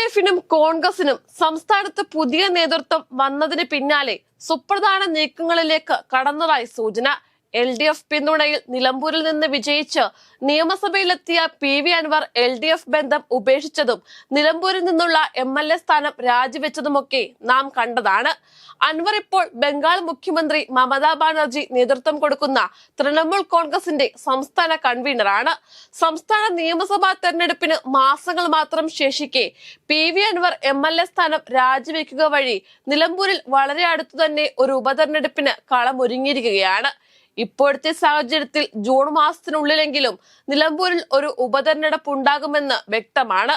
എഫിനും കോൺഗ്രസിനും സംസ്ഥാനത്ത് പുതിയ നേതൃത്വം വന്നതിന് പിന്നാലെ സുപ്രധാന നീക്കങ്ങളിലേക്ക് കടന്നതായി സൂചന. LDF പിന്തുണയിൽ നിലമ്പൂരിൽ നിന്ന് വിജയിച്ച് നിയമസഭയിലെത്തിയ PV അൻവർ LDF ബന്ധം ഉപേക്ഷിച്ചതും നിലമ്പൂരിൽ നിന്നുള്ള MLA സ്ഥാനം രാജിവെച്ചതുമൊക്കെ നാം കണ്ടതാണ്. അൻവർ ഇപ്പോൾ ബംഗാൾ മുഖ്യമന്ത്രി മമതാ ബാനർജി നേതൃത്വം കൊടുക്കുന്ന തൃണമൂൽ കോൺഗ്രസിന്റെ സംസ്ഥാന കൺവീനറാണ്. സംസ്ഥാന നിയമസഭാ തെരഞ്ഞെടുപ്പിന് മാസങ്ങൾ മാത്രം ശേഷിക്കെ PV അൻവർ MLA സ്ഥാനം രാജിവെക്കുക വഴി നിലമ്പൂരിൽ വളരെ അടുത്തു തന്നെ ഒരു ഉപതെരഞ്ഞെടുപ്പിന് കളമൊരുങ്ങിയിരിക്കുകയാണ്. ഇപ്പോഴത്തെ സാഹചര്യത്തിൽ ജൂൺ മാസത്തിനുള്ളിലെങ്കിലും നിലമ്പൂരിൽ ഒരു ഉപതെരഞ്ഞെടുപ്പ് ഉണ്ടാകുമെന്ന് വ്യക്തമാണ്.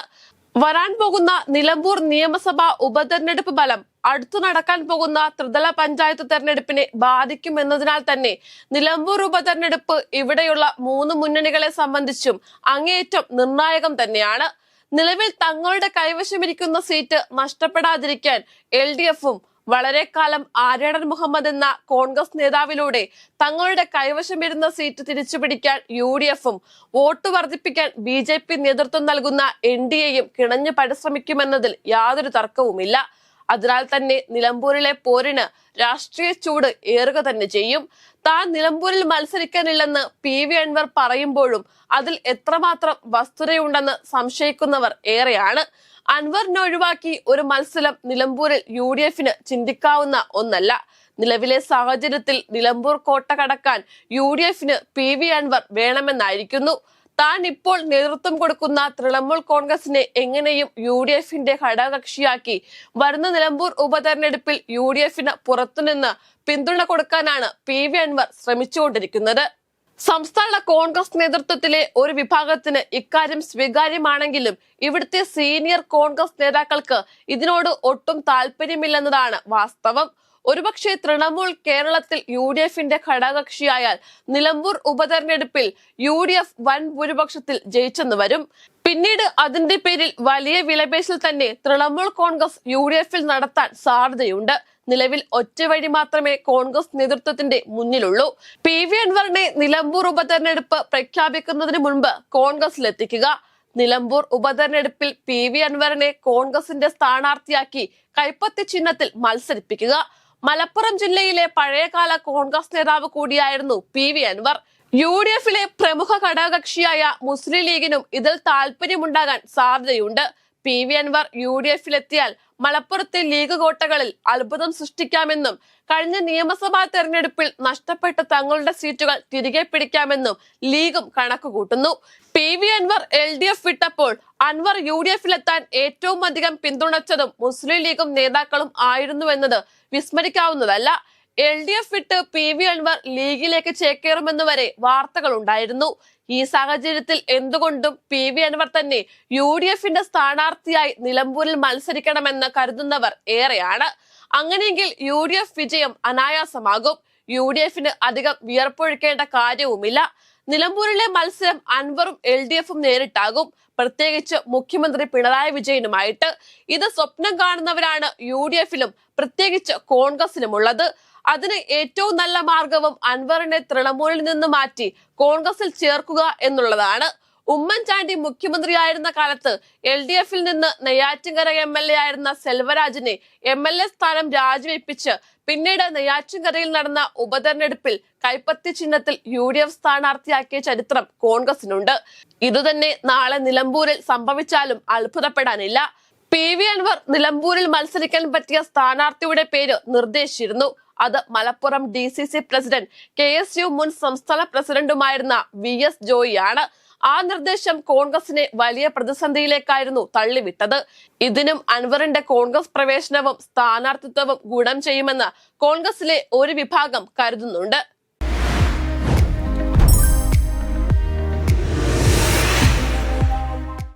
വരാൻ പോകുന്ന നിലമ്പൂർ നിയമസഭാ ഉപതെരഞ്ഞെടുപ്പ് ഫലം അടുത്തു നടക്കാൻ പോകുന്ന ത്രിതല പഞ്ചായത്ത് തെരഞ്ഞെടുപ്പിനെ ബാധിക്കുമെന്നതിനാൽ തന്നെ നിലമ്പൂർ ഉപതെരഞ്ഞെടുപ്പ് ഇവിടെയുള്ള 3 മുന്നണികളെ സംബന്ധിച്ചും അങ്ങേയറ്റം നിർണായകം തന്നെയാണ്. നിലവിൽ തങ്ങളുടെ കൈവശമിരിക്കുന്ന സീറ്റ് നഷ്ടപ്പെടാതിരിക്കാൻ LDFും വളരെ കാലം ആര്യാടൻ മുഹമ്മദ് എന്ന കോൺഗ്രസ് നേതാവിലൂടെ തങ്ങളുടെ കൈവശമിരുന്ന സീറ്റ് തിരിച്ചുപിടിക്കാൻ UDFും വോട്ട് വർദ്ധിപ്പിക്കാൻ BJP നേതൃത്വം നൽകുന്ന NDAയും കിണഞ്ഞു പരിശ്രമിക്കുമെന്നതിൽ യാതൊരു തർക്കവുമില്ല. അതിനാൽ തന്നെ നിലമ്പൂരിലെ പോരിന് രാഷ്ട്രീയ ചൂട് ഏറുക തന്നെ ചെയ്യും. താൻ നിലമ്പൂരിൽ മത്സരിക്കാനില്ലെന്ന് PV അൻവർ പറയുമ്പോഴും അതിൽ എത്രമാത്രം വസ്തുതയുണ്ടെന്ന് സംശയിക്കുന്നവർ ഏറെയാണ്. അൻവറിനെ ഒഴിവാക്കി ഒരു മത്സരം നിലമ്പൂരിൽ UDFന് ചിന്തിക്കാവുന്ന ഒന്നല്ല. നിലവിലെ സാഹചര്യത്തിൽ നിലമ്പൂർ കോട്ട കടക്കാൻ UDFന് PV അൻവർ വേണമെന്നായിരിക്കുന്നു. താൻ ഇപ്പോൾ നേതൃത്വം കൊടുക്കുന്ന തൃണമൂൽ കോൺഗ്രസിനെ എങ്ങനെയും UDFന്റെ ഘടകകക്ഷിയാക്കി വരുന്ന നിലമ്പൂർ ഉപതെരഞ്ഞെടുപ്പിൽ UDFന് പുറത്തുനിന്ന് പിന്തുണ കൊടുക്കാനാണ് PV അൻവർ ശ്രമിച്ചുകൊണ്ടിരിക്കുന്നത്. സംസ്ഥാന കോൺഗ്രസ് നേതൃത്വത്തിലെ ഒരു വിഭാഗത്തിന് ഇക്കാര്യം സ്വീകാര്യമാണെങ്കിലും ഇവിടുത്തെ സീനിയർ കോൺഗ്രസ് നേതാക്കൾക്ക് ഇതിനോട് ഒട്ടും താല്പര്യമില്ലെന്നതാണ് വാസ്തവം. ഒരുപക്ഷെ തൃണമൂൽ കേരളത്തിൽ UDFന്റെ ഘടകകക്ഷിയായാൽ നിലമ്പൂർ ഉപതെരഞ്ഞെടുപ്പിൽ UDF വൻ ഭൂരിപക്ഷത്തിൽ ജയിച്ചെന്ന് വരും. പിന്നീട് അതിന്റെ പേരിൽ വലിയ വിലപേശൽ തന്നെ തൃണമൂൽ കോൺഗ്രസ് UDFൽ നടത്താൻ സാധ്യതയുണ്ട്. നിലവിൽ ഒറ്റ വഴി മാത്രമേ കോൺഗ്രസ് നേതൃത്വത്തിന്റെ മുന്നിലുള്ളൂ. PV അൻവറിനെ നിലമ്പൂർ ഉപതെരഞ്ഞെടുപ്പ് പ്രഖ്യാപിക്കുന്നതിന് മുൻപ് കോൺഗ്രസിലെത്തിക്കുക. നിലമ്പൂർ ഉപതെരഞ്ഞെടുപ്പിൽ PV അൻവറിനെ കോൺഗ്രസിന്റെ സ്ഥാനാർത്ഥിയാക്കി കൈപ്പത്തി ചിഹ്നത്തിൽ മത്സരിപ്പിക്കുക. മലപ്പുറം ജില്ലയിലെ പഴയകാല കോൺഗ്രസ് നേതാവ് കൂടിയായിരുന്നു PV അൻവർ. UDFലെ പ്രമുഖ ഘടകകക്ഷിയായ മുസ്ലിം ലീഗിനും ഇതിൽ താല്പര്യമുണ്ടാകാൻ സാധ്യതയുണ്ട്. PV അൻവർ UDFലെത്തിയാൽ മലപ്പുറത്തെ ലീഗ് കോട്ടകളിൽ അത്ഭുതം സൃഷ്ടിക്കാമെന്നും കഴിഞ്ഞ നിയമസഭാ തെരഞ്ഞെടുപ്പിൽ നഷ്ടപ്പെട്ട തങ്ങളുടെ സീറ്റുകൾ തിരികെ പിടിക്കാമെന്നും ലീഗും കണക്കുകൂട്ടുന്നു. PV അൻവർ LDF വിട്ടപ്പോൾ അൻവർ UDFലെത്താൻ ഏറ്റവും അധികം പിന്തുണച്ചതും മുസ്ലിം ലീഗും നേതാക്കളും ആയിരുന്നുവെന്നത് വിസ്മരിക്കാവുന്നതല്ല. LDF വിട്ട് PV അൻവർ ലീഗിലേക്ക് ചേക്കേറുമെന്ന് വരെ വാർത്തകൾ ഉണ്ടായിരുന്നു. ഈ സാഹചര്യത്തിൽ എന്തുകൊണ്ടും PV അൻവർ തന്നെ UDFന്റെ സ്ഥാനാർത്ഥിയായി നിലമ്പൂരിൽ മത്സരിക്കണമെന്ന് കരുതുന്നവർ ഏറെയാണ്. അങ്ങനെയെങ്കിൽ UDF വിജയം അനായാസമാകും. UDFന് അധികം വിയർപ്പൊഴുക്കേണ്ട കാര്യവുമില്ല. നിലമ്പൂരിലെ മത്സരം അൻവറും LDFും നേരിട്ടാകും, പ്രത്യേകിച്ച് മുഖ്യമന്ത്രി പിണറായി വിജയനുമായിട്ട്. ഇത് സ്വപ്നം കാണുന്നവരാണ് UDFലും പ്രത്യേകിച്ച് കോൺഗ്രസിലുമുള്ളത്. അതിന് ഏറ്റവും നല്ല മാർഗവും അൻവറിനെ തൃണമൂലിൽ നിന്ന് മാറ്റി കോൺഗ്രസിൽ ചേർക്കുക എന്നുള്ളതാണ്. ഉമ്മൻചാണ്ടി മുഖ്യമന്ത്രിയായിരുന്ന കാലത്ത് LDFൽ നിന്ന് നെയ്യാറ്റിൻകര MLA ആയിരുന്ന സെൽവരാജിനെ MLA സ്ഥാനം രാജിവെപ്പിച്ച് പിന്നീട് നെയ്യാറ്റിൻകരയിൽ നടന്ന ഉപതെരഞ്ഞെടുപ്പിൽ കൈപ്പത്തി ചിഹ്നത്തിൽ UDF സ്ഥാനാർത്ഥിയാക്കിയ ചരിത്രം കോൺഗ്രസിനുണ്ട്. ഇതുതന്നെ നാളെ നിലമ്പൂരിൽ സംഭവിച്ചാലും അത്ഭുതപ്പെടാനില്ല. PV അൻവർ നിലമ്പൂരിൽ മത്സരിക്കാൻ പറ്റിയ സ്ഥാനാർത്ഥിയുടെ പേര് നിർദ്ദേശിച്ചിരുന്നു. അത് മലപ്പുറം DCC പ്രസിഡന്റ് KSU മുൻ സംസ്ഥാന പ്രസിഡന്റുമായിരുന്ന VS ജോയിയാണ്. ആ നിർദ്ദേശം കോൺഗ്രസിനെ വലിയ പ്രതിസന്ധിയിലേക്കായിരുന്നു തള്ളിവിട്ടത്. ഇതിനും അൻവറിന്റെ കോൺഗ്രസ് പ്രവേശനവും സ്ഥാനാർത്ഥിത്വവും ഗുണം ചെയ്യുമെന്ന് കോൺഗ്രസിലെ ഒരു വിഭാഗം കരുതുന്നുണ്ട്.